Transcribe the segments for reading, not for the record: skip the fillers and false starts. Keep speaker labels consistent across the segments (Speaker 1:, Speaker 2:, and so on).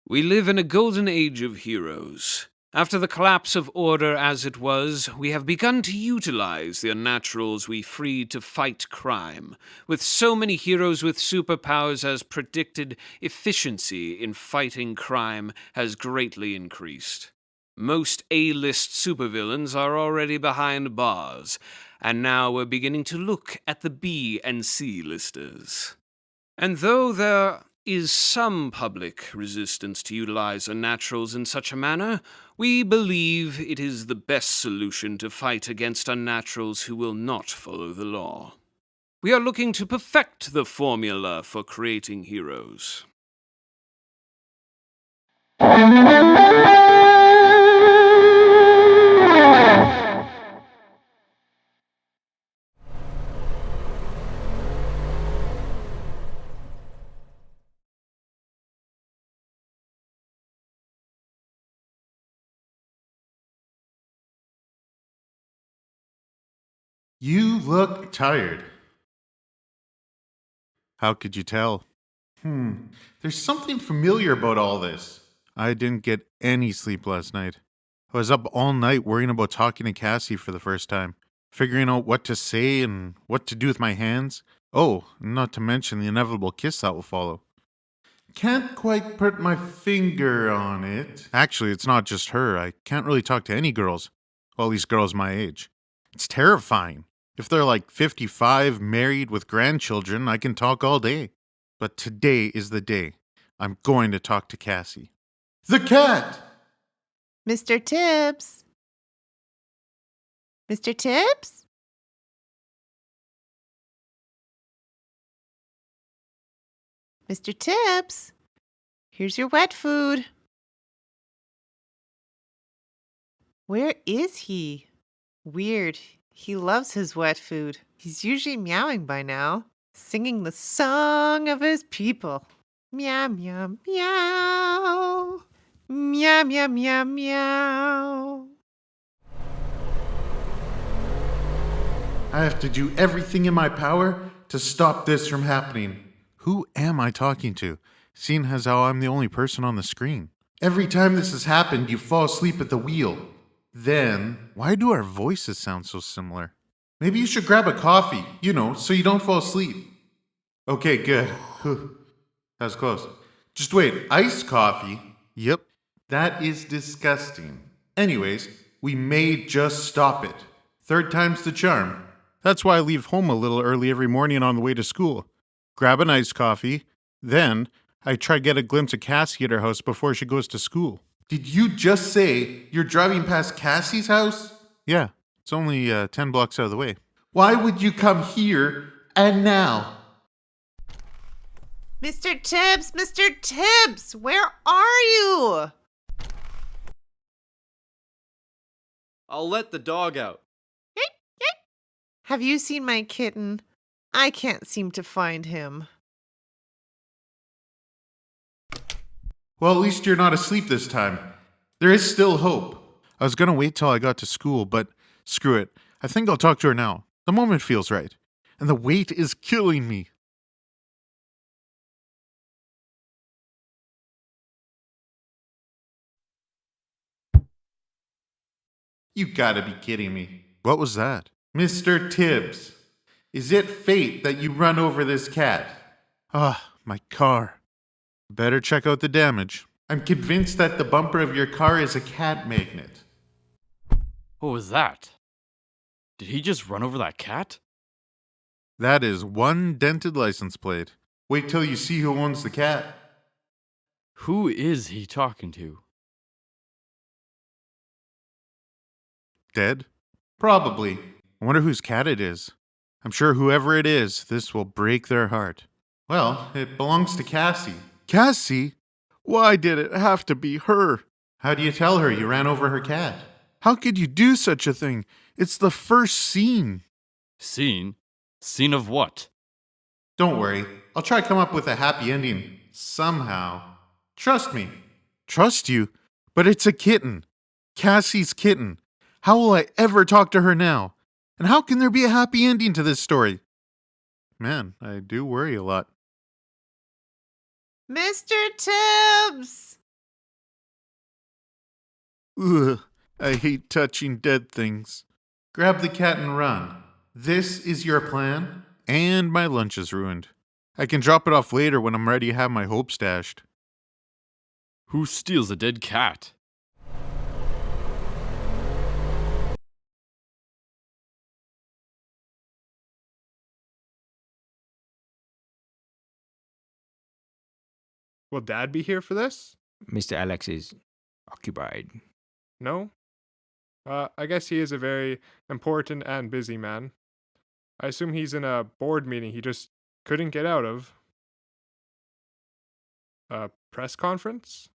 Speaker 1: We live in a golden age of heroes. After the collapse of order as it was, we have begun to utilize the unnaturals we freed to fight crime. With so many heroes with superpowers as predicted, efficiency in fighting crime has greatly increased. Most A-list supervillains are already behind bars, and now we're beginning to look at the B and C listers. And though there is some public resistance to utilize unnaturals in such a manner, we believe it is the best solution to fight against unnaturals who will not follow the law. We are looking to perfect the formula for creating heroes.
Speaker 2: You look tired.
Speaker 3: How could you tell?
Speaker 2: There's something familiar about all this.
Speaker 3: I didn't get any sleep last night. I was up all night worrying about talking to Cassie for the first time, figuring out what to say and what to do with my hands. Oh, not to mention the inevitable kiss that will follow.
Speaker 2: Can't quite put my finger on it.
Speaker 3: Actually, it's not just her. I can't really talk to any girls. Well, at least girls my age. It's terrifying. If they're like 55, married with grandchildren, I can talk all day. But today is the day. I'm going to talk to Cassie.
Speaker 2: The cat!
Speaker 4: Mr. TIBBS? Mr. TIBBS? Mr. TIBBS? Here's your wet food. Where is he? Weird. He loves his wet food. He's usually meowing by now, singing the song of his people. Meow, meow, meow. Meow, meow, meow, meow.
Speaker 2: I have to do everything in my power to stop this from happening.
Speaker 3: Who am I talking to, seeing as how I'm the only person on the screen?
Speaker 2: Every time this has happened, you fall asleep at the wheel. Then,
Speaker 3: Why do our voices sound so similar?
Speaker 2: maybe you should grab a coffee, so you don't fall asleep. Okay, good. Whew. That was close. Just wait, iced coffee?
Speaker 3: Yep.
Speaker 2: That is disgusting. Anyways, we may just stop it. Third time's the charm.
Speaker 3: That's why I leave home a little early every morning on the way to school. Grab an iced coffee. Then, I try to get a glimpse of Cassie at her house before she goes to school.
Speaker 2: Did you just say you're driving past Cassie's house?
Speaker 3: Yeah, it's only 10 blocks out of the way.
Speaker 2: Why would you come here and now?
Speaker 4: Mr. TIBBS, Mr. TIBBS, where are you?
Speaker 5: I'll let the dog out.
Speaker 4: Have you seen my kitten? I can't seem to find him.
Speaker 2: Well, at least you're not asleep this time. There is still hope.
Speaker 3: I was going to wait till I got to school, but screw it. I think I'll talk to her now. The moment feels right. And the wait is killing me.
Speaker 2: You gotta be kidding me.
Speaker 3: What was that?
Speaker 2: Mr. TIBBS, is it fate that you run over this cat?
Speaker 3: My car. Better check out the damage.
Speaker 2: I'm convinced that the bumper of your car is a cat magnet.
Speaker 5: What was that? Did he just run over that cat?
Speaker 3: That is one dented license plate.
Speaker 2: Wait till you see who owns the cat.
Speaker 5: Who is he talking to?
Speaker 3: Dead?
Speaker 2: Probably.
Speaker 3: I wonder whose cat it is. I'm sure whoever it is, this will break their heart.
Speaker 2: Well, it belongs to Cassie.
Speaker 3: Cassie? Why did it have to be her?
Speaker 2: How do you tell her you ran over her cat?
Speaker 3: How could you do such a thing? It's the first scene.
Speaker 5: Scene? Scene of what?
Speaker 2: Don't worry. I'll try to come up with a happy ending. Somehow. Trust me.
Speaker 3: Trust you? But it's a kitten. Cassie's kitten. How will I ever talk to her now? And how can there be a happy ending to this story? Man, I do worry a lot.
Speaker 4: Mr. TIBBS!
Speaker 3: Ugh, I hate touching dead things.
Speaker 2: Grab the cat and run. This is your plan?
Speaker 3: And my lunch is ruined. I can drop it off later when I'm ready to have my hope stashed.
Speaker 5: Who steals a dead cat?
Speaker 6: Will Dad be here for this?
Speaker 7: Mr. Alex is occupied.
Speaker 6: No? I guess he is a very important and busy man. I assume he's in a board meeting he just couldn't get out of. A press conference?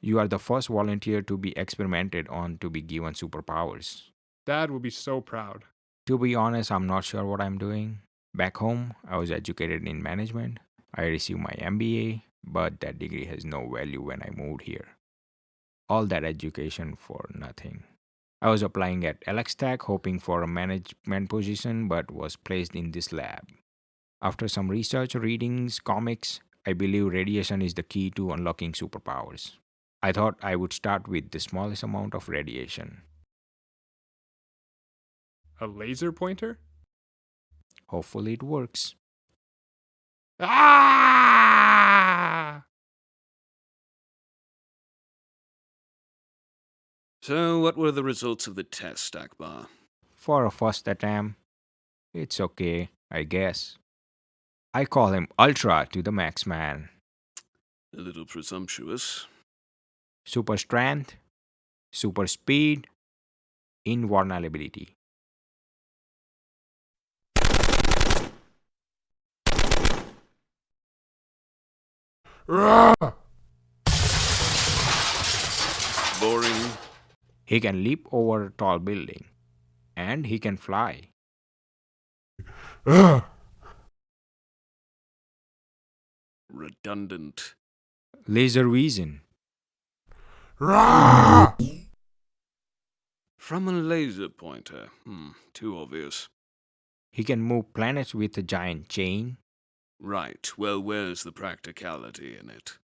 Speaker 7: You are the first volunteer to be experimented on to be given superpowers.
Speaker 6: Dad will be so proud.
Speaker 7: To be honest, I'm not sure what I'm doing. Back home, I was educated in management. I received my MBA, but that degree has no value when I moved here. All that education for nothing. I was applying at Alex Tech hoping for a management position but was placed in this lab. After some research, readings, comics, I believe radiation is the key to unlocking superpowers. I thought I would start with the smallest amount of radiation.
Speaker 6: A laser pointer?
Speaker 7: Hopefully it works.
Speaker 6: Ah!
Speaker 1: So, what were the results of the test, Akbar?
Speaker 7: For a first attempt, it's okay, I guess. I call him Ultra to the max man.
Speaker 1: A little presumptuous.
Speaker 7: Super strength, super speed, invulnerability.
Speaker 1: Boring.
Speaker 7: He can leap over a tall building. And he can fly.
Speaker 1: Redundant.
Speaker 7: Laser vision.
Speaker 1: From a laser pointer. Too obvious.
Speaker 7: He can move planets with a giant chain.
Speaker 1: Right. Well, where's the practicality in it?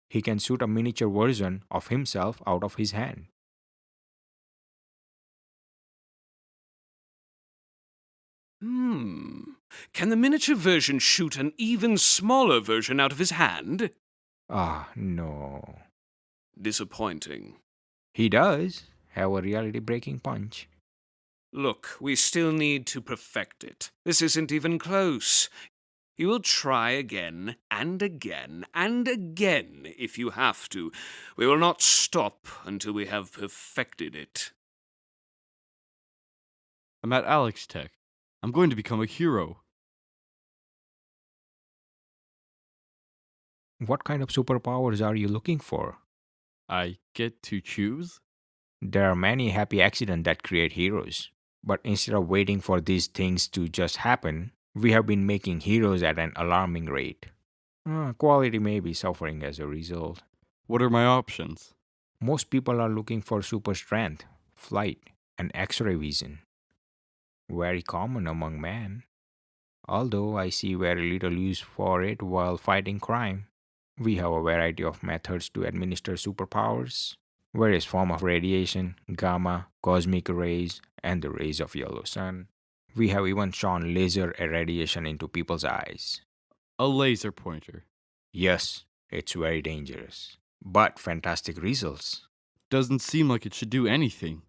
Speaker 7: He can shoot a miniature version of himself out of his hand.
Speaker 1: Can the miniature version shoot an even smaller version out of his hand?
Speaker 7: Ah, no.
Speaker 1: Disappointing.
Speaker 7: He does have a reality breaking punch.
Speaker 1: Look, we still need to perfect it. This isn't even close. You will try again and again and again if you have to. We will not stop until we have perfected it.
Speaker 5: I'm at Alex Tech. I'm going to become a hero.
Speaker 7: What kind of superpowers are you looking for?
Speaker 5: I get to choose?
Speaker 7: There are many happy accidents that create heroes. But instead of waiting for these things to just happen, we have been making heroes at an alarming rate. Quality may be suffering as a result.
Speaker 5: What are my options?
Speaker 7: Most people are looking for super strength, flight, and X-ray vision. Very common among men. Although I see very little use for it while fighting crime. We have a variety of methods to administer superpowers. Various forms of radiation, gamma, cosmic rays, and the rays of yellow sun. We have even shone laser irradiation into people's eyes.
Speaker 5: A laser pointer.
Speaker 7: Yes, it's very dangerous, but fantastic results.
Speaker 5: Doesn't seem like it should do anything.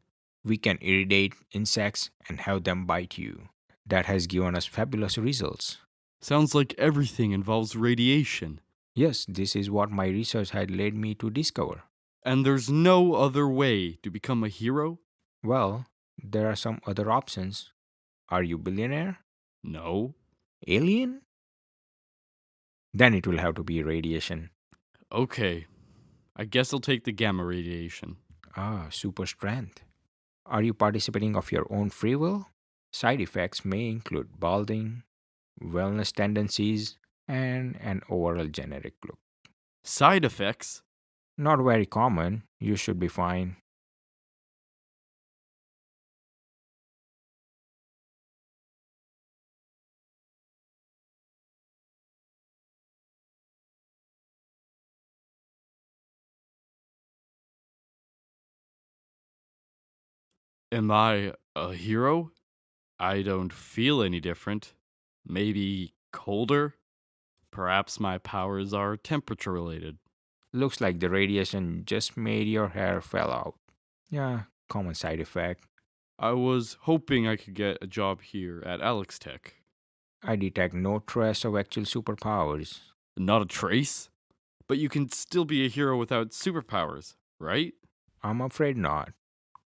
Speaker 7: We can irradiate insects and have them bite you. That has given us fabulous results.
Speaker 5: Sounds like everything involves radiation.
Speaker 7: Yes, this is what my research had led me to discover.
Speaker 5: And there's no other way to become a hero?
Speaker 7: Well, there are some other options. Are you billionaire?
Speaker 5: No.
Speaker 7: Alien? Then it will have to be radiation.
Speaker 5: Okay. I guess I'll take the gamma radiation.
Speaker 7: Super strength. Are you participating of your own free will? Side effects may include balding, wellness tendencies, and an overall generic look.
Speaker 5: Side effects?
Speaker 7: Not very common. You should be fine.
Speaker 5: Am I a hero? I don't feel any different. Maybe colder? Perhaps my powers are temperature related.
Speaker 7: Looks like the radiation just made your hair fall out. Yeah, common side effect.
Speaker 5: I was hoping I could get a job here at Alex Tech.
Speaker 7: I detect no trace of actual superpowers.
Speaker 5: Not a trace? But you can still be a hero without superpowers, right?
Speaker 7: I'm afraid not.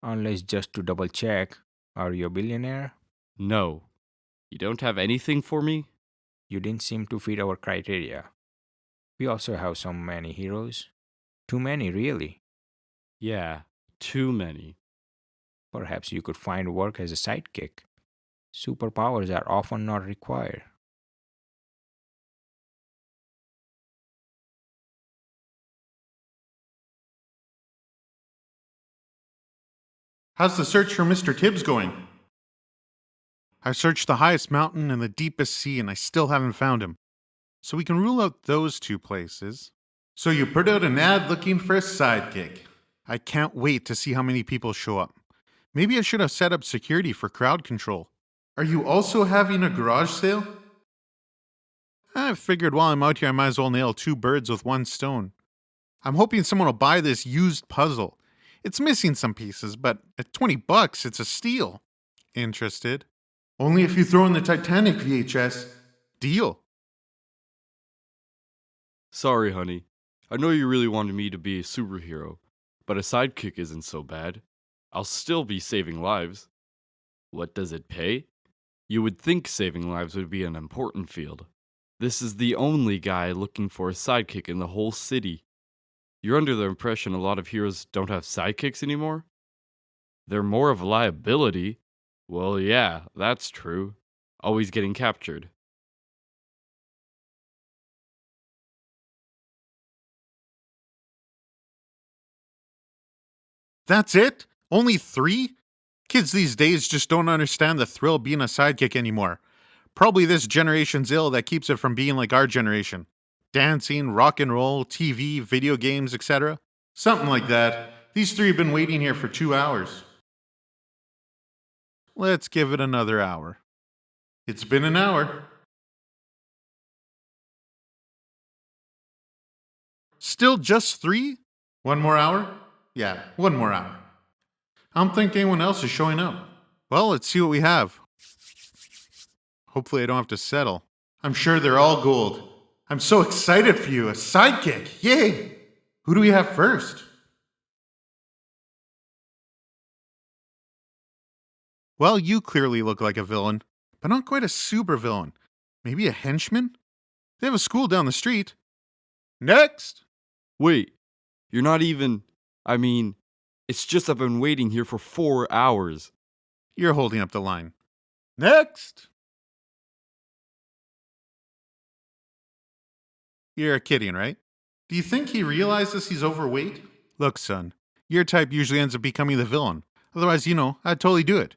Speaker 7: Unless just to double check, are you a billionaire?
Speaker 5: No. You don't have anything for me?
Speaker 7: You didn't seem to fit our criteria. We also have so many heroes. Too many, really.
Speaker 5: Yeah, too many.
Speaker 7: Perhaps you could find work as a sidekick. Superpowers are often not required.
Speaker 2: How's the search for Mr. Tibbs going?
Speaker 3: I've searched the highest mountain and the deepest sea, and I still haven't found him. So we can rule out those two places.
Speaker 2: So you put out an ad looking for a sidekick.
Speaker 3: I can't wait to see how many people show up. Maybe I should have set up security for crowd control.
Speaker 2: Are you also having a garage sale?
Speaker 3: I figured while I'm out here, I might as well nail two birds with one stone. I'm hoping someone will buy this used puzzle. It's missing some pieces, but at $20, it's a steal. Interested?
Speaker 2: Only if you throw in the Titanic VHS.
Speaker 3: Deal.
Speaker 5: Sorry, honey. I know you really wanted me to be a superhero, but a sidekick isn't so bad. I'll still be saving lives. What does it pay? You would think saving lives would be an important field. This is the only guy looking for a sidekick in the whole city. You're under the impression a lot of heroes don't have sidekicks anymore? They're more of a liability. Well, yeah, that's true. Always getting captured.
Speaker 3: That's it? Only 3? Kids these days just don't understand the thrill of being a sidekick anymore. Probably this generation's ill that keeps it from being like our generation. Dancing, rock and roll, TV, video games, etc.
Speaker 2: Something like that. These 3 have been waiting here for 2 hours.
Speaker 3: Let's give it another hour.
Speaker 2: It's been an hour.
Speaker 3: Still just 3?
Speaker 2: 1 more hour? Yeah, 1 more hour. I don't think anyone else is showing up.
Speaker 3: Well, let's see what we have. Hopefully I don't have to settle.
Speaker 2: I'm sure they're all gold. I'm so excited for you, a sidekick. Yay! Who do we have first?
Speaker 3: Well, you clearly look like a villain, but not quite a super villain. Maybe a henchman? They have a school down the street. Next!
Speaker 5: Wait, you're not even. I mean, it's just I've been waiting here for 4 hours.
Speaker 3: You're holding up the line. Next! You're kidding, right?
Speaker 2: Do you think he realizes he's overweight?
Speaker 3: Look, son, your type usually ends up becoming the villain. Otherwise, I'd totally do it.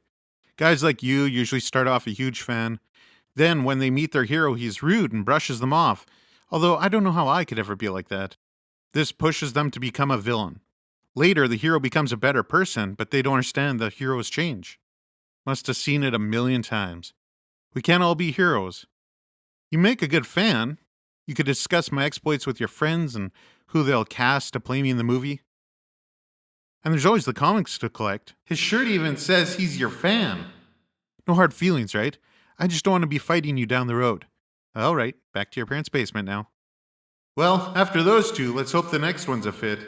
Speaker 3: Guys like you usually start off a huge fan. Then, when they meet their hero, he's rude and brushes them off. Although, I don't know how I could ever be like that. This pushes them to become a villain. Later, the hero becomes a better person, but they don't understand the hero's change. Must have seen it a million times. We can't all be heroes. You make a good fan. You could discuss my exploits with your friends and who they'll cast to play me in the movie. And there's always the comics to collect.
Speaker 2: His shirt even says he's your fan.
Speaker 3: No hard feelings, right? I just don't want to be fighting you down the road. All right, back to your parents' basement now.
Speaker 2: Well, after those 2, let's hope the next one's a fit.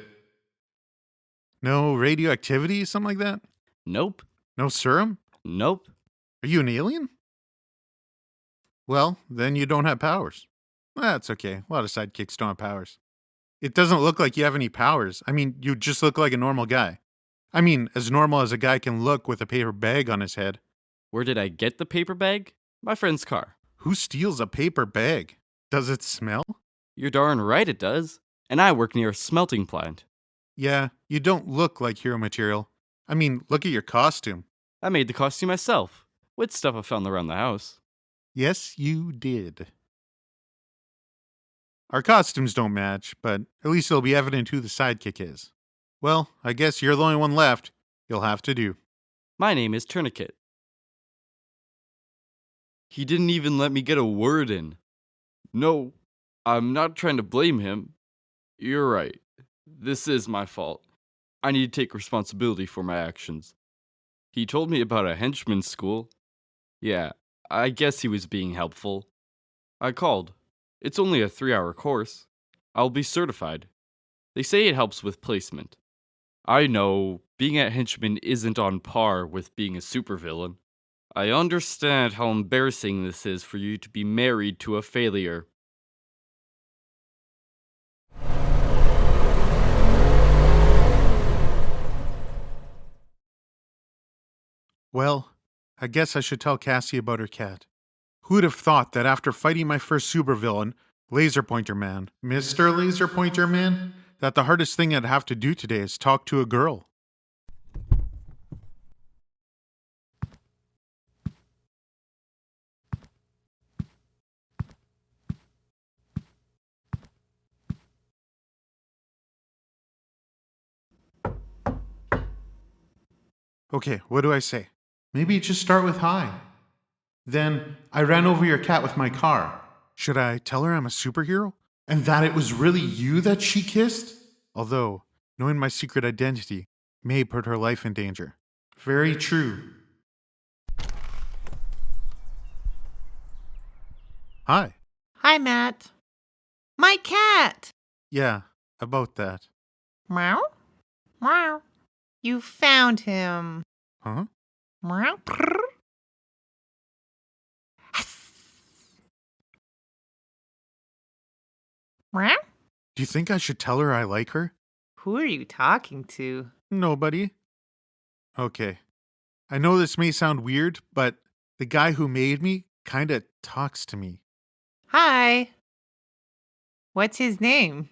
Speaker 3: No radioactivity, something like that?
Speaker 5: Nope.
Speaker 3: No serum?
Speaker 5: Nope.
Speaker 3: Are you an alien? Well, then you don't have powers. That's okay. A lot of sidekicks don't have powers. It doesn't look like you have any powers. I mean, you just look like a normal guy. I mean, as normal as a guy can look with a paper bag on his head.
Speaker 5: Where did I get the paper bag? My friend's car.
Speaker 3: Who steals a paper bag? Does it smell?
Speaker 5: You're darn right it does. And I work near a smelting plant.
Speaker 3: Yeah, you don't look like hero material. I mean, look at your costume.
Speaker 5: I made the costume myself, with stuff I found around the house.
Speaker 3: Yes, you did. Our costumes don't match, but at least it'll be evident who the sidekick is. Well, I guess you're the only one left. You'll have to do.
Speaker 5: My name is Tourniquet. He didn't even let me get a word in. No, I'm not trying to blame him. You're right. This is my fault. I need to take responsibility for my actions. He told me about a henchman school. Yeah, I guess he was being helpful. I called. It's only a 3-hour course. I'll be certified. They say it helps with placement. I know, being a henchman isn't on par with being a supervillain. I understand how embarrassing this is for you to be married to a failure.
Speaker 3: Well, I guess I should tell Cassie about her cat. Who'd have thought that after fighting my first supervillain, Laser Pointer Man,
Speaker 2: Mr. Laser Pointer Man?
Speaker 3: that the hardest thing I'd have to do today is talk to a girl? Okay, what do I say?
Speaker 2: Maybe just start with hi. Then, I ran over your cat with my car.
Speaker 3: Should I tell her I'm a superhero?
Speaker 2: And that it was really you that she kissed?
Speaker 3: Although, knowing my secret identity may put her life in danger.
Speaker 2: Very true.
Speaker 3: Hi.
Speaker 4: Hi, Matt. My cat!
Speaker 3: Yeah, about that.
Speaker 4: Meow? Meow. You found him.
Speaker 3: Huh?
Speaker 4: Meow. Prrr. Meow.
Speaker 3: Do you think I should tell her I like her?
Speaker 4: Who are you talking to?
Speaker 3: Nobody. Okay. I know this may sound weird, but the guy who made me kinda talks to me.
Speaker 4: Hi. What's his name?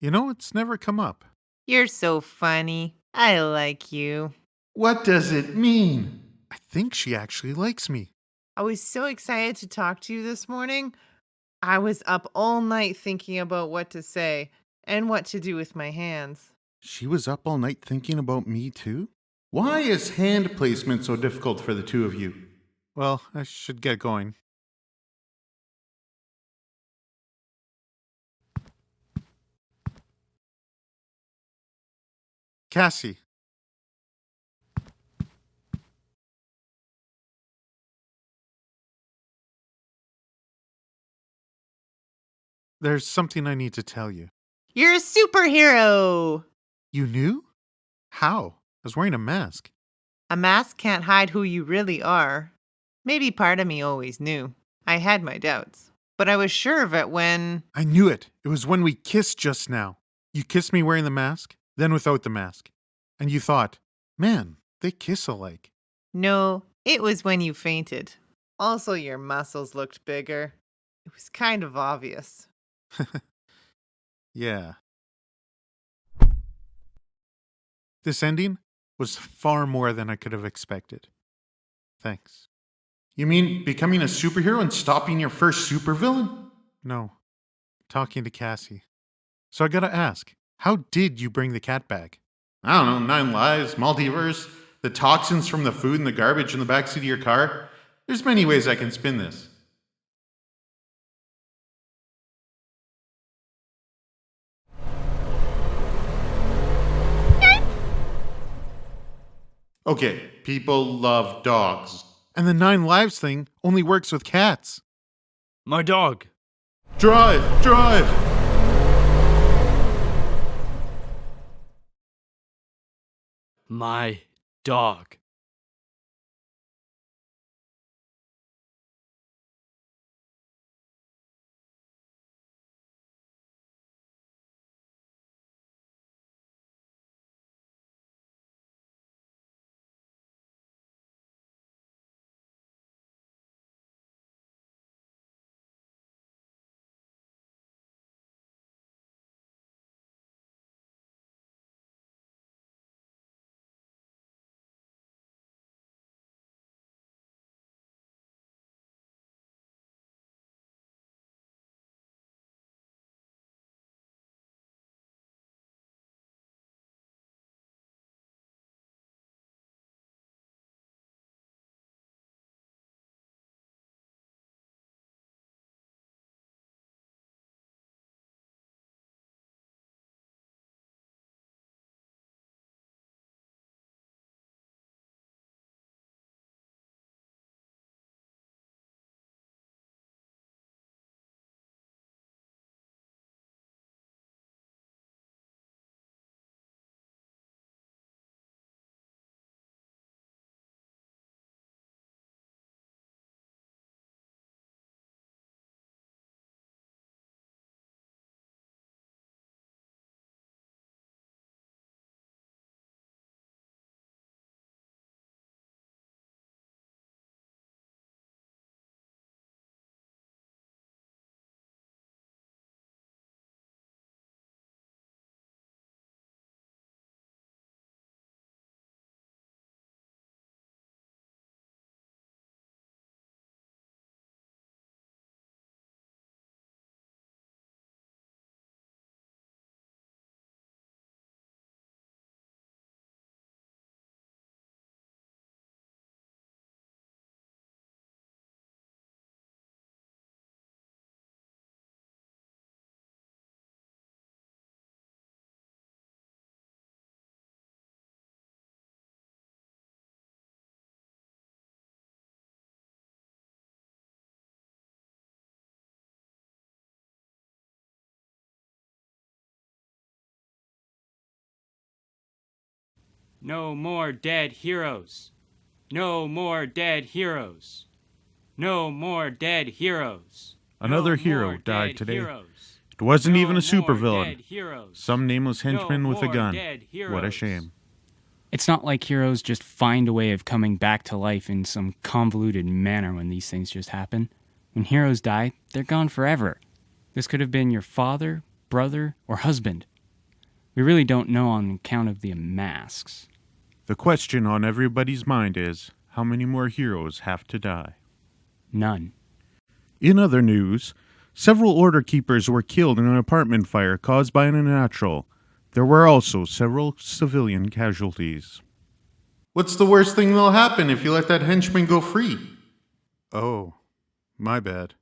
Speaker 3: You know, it's never come up.
Speaker 4: You're so funny. I like you.
Speaker 2: What does it mean?
Speaker 3: I think she actually likes me.
Speaker 4: I was so excited to talk to you this morning. I was up all night thinking about what to say and what to do with my hands.
Speaker 3: She was up all night thinking about me too?
Speaker 2: Why is hand placement so difficult for the two of you?
Speaker 3: Well, I should get going. Cassie. There's something I need to tell you.
Speaker 4: You're a superhero!
Speaker 3: You knew? How? I was wearing a mask.
Speaker 4: A mask can't hide who you really are. Maybe part of me always knew. I had my doubts, but I was sure of it when.
Speaker 3: I knew it. It was when we kissed just now. You kissed me wearing the mask, then without the mask. And you thought, man, they kiss alike.
Speaker 4: No, it was when you fainted. Also, your muscles looked bigger. It was kind of obvious.
Speaker 3: Yeah. This ending was far more than I could have expected. Thanks.
Speaker 2: You mean becoming a superhero and stopping your first supervillain?
Speaker 3: No, talking to Cassie. So I gotta ask, how did you bring the cat back?
Speaker 2: I don't know, 9 lives, multiverse, the toxins from the food and the garbage in the backseat of your car. There's many ways I can spin this. Okay, people love dogs.
Speaker 3: And the 9 lives thing only works with cats.
Speaker 5: My dog!
Speaker 2: Drive! Drive!
Speaker 5: My dog.
Speaker 8: No more dead heroes. No more dead heroes. No more dead heroes.
Speaker 3: Another
Speaker 8: No
Speaker 3: hero
Speaker 8: more
Speaker 3: died
Speaker 8: dead
Speaker 3: today.
Speaker 8: heroes.
Speaker 3: It wasn't
Speaker 8: No
Speaker 3: even a
Speaker 8: more
Speaker 3: supervillain.
Speaker 8: dead heroes.
Speaker 3: Some nameless henchman
Speaker 8: No
Speaker 3: with a
Speaker 8: more
Speaker 3: gun.
Speaker 8: dead
Speaker 3: What a
Speaker 8: heroes.
Speaker 3: shame.
Speaker 9: It's not like heroes just find a way of coming back to life in some convoluted manner when these things just happen. When heroes die, they're gone forever. This could have been your father, brother, or husband. We really don't know on account of the masks.
Speaker 3: The question on everybody's mind is, how many more heroes have to die?
Speaker 9: None.
Speaker 3: In other news, several order keepers were killed in an apartment fire caused by an unnatural. There were also several civilian casualties.
Speaker 2: What's the worst thing that'll happen if you let that henchman go free?
Speaker 3: Oh, my bad.